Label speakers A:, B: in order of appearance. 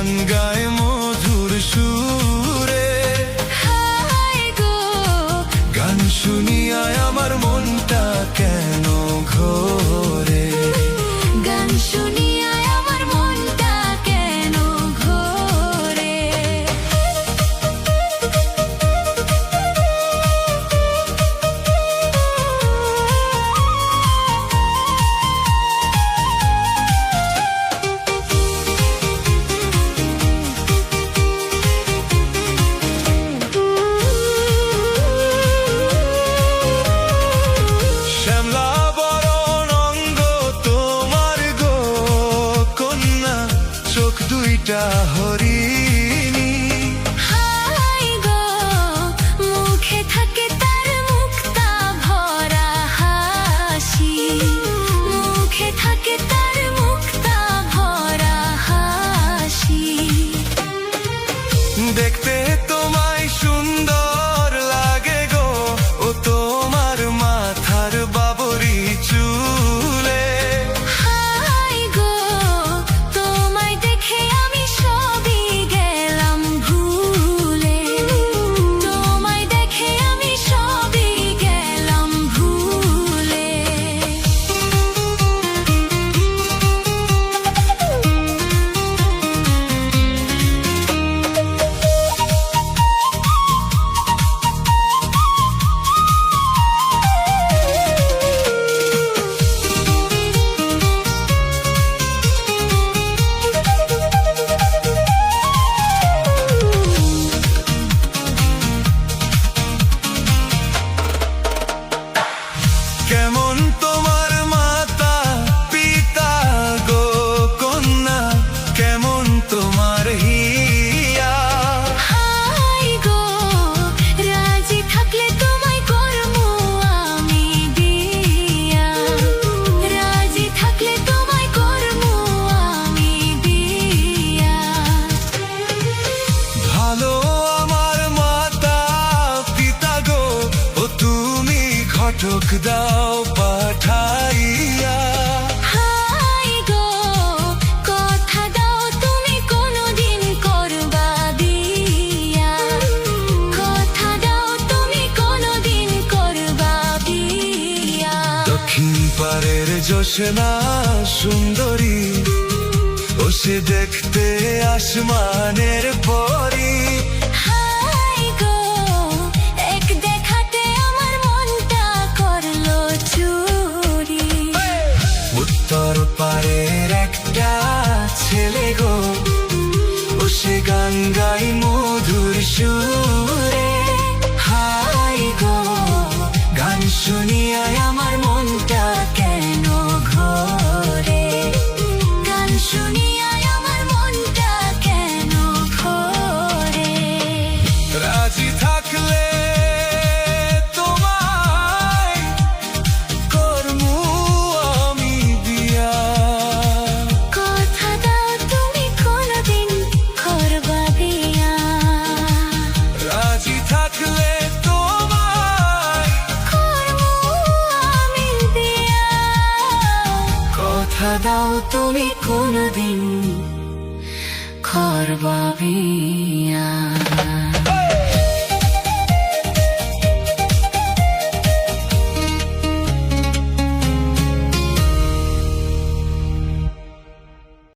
A: গান গায় মধুর সুরে।
B: হায় গো,
A: গান শুনিয়া আমার মনটা কেন ঘোরে।
B: গান শুনিয়া আমার মনটা কেন ঘোরে।
A: শ্যামলা বরণ অঙ্গ তোমার গো কন্যা, চোখ দুইটা হরিণী।
B: হায় গো, মুখে থাকে তার মুক্তা ভরা হাসি। মুখে থাকে তার মুক্তা ভরা হাসি।
A: দেখতে তোমায় সুন্দর লাগে গো, ও তোমার মাথার বাবরি চুলে।
B: হায় গো, তোমায় দেখে আমি সবই গেলাম ভুলে। তোমায় দেখে আমি সবই গেলাম ভুলে।
A: কেমন তোমার মাতা পিতা গো কন্যা, কেমন তোমার হিয়া।
B: হায় গো, রাজি থাকলে তোমায় করবো আমি বিয়া। রাজি থাকলে তোমায় করবো আমি বিয়া।
A: ভালো আমার মাতা পিতা গো, ও তুমি ঘটক দাও পাঠাইয়া।
B: হায় গো, কথা দাও তুমি কোনদিন করবা বিয়া। কথা দাও তুমি কোনদিন করবা বিয়া।
A: দক্ষিণ পারের জোছনা সুন্দরী, ও সে দেখতে আসমানের পরী।
B: হায় গো, এক দেখাতে আমার মনটা করলো চুরি।
A: উত্তর পারের একটা ছেলে গো, ও সে গান গাই মধুর সুরে। হায় গো, গান শুনিয়া আমার মনটা কেন ঘোরে। গান শুনিয়া আমার মনটা কেন ঘোরে। রাজি থাকলে তোমায় করমু আমি বিয়া।
B: কথা দাও তুমি কোনদিন করবা বিয়া।
A: রাজি থাকলে তোমায়
B: করবো আমি বিয়া।
A: কথা
B: দাও তুমি কোনদিন করবা বিয়া।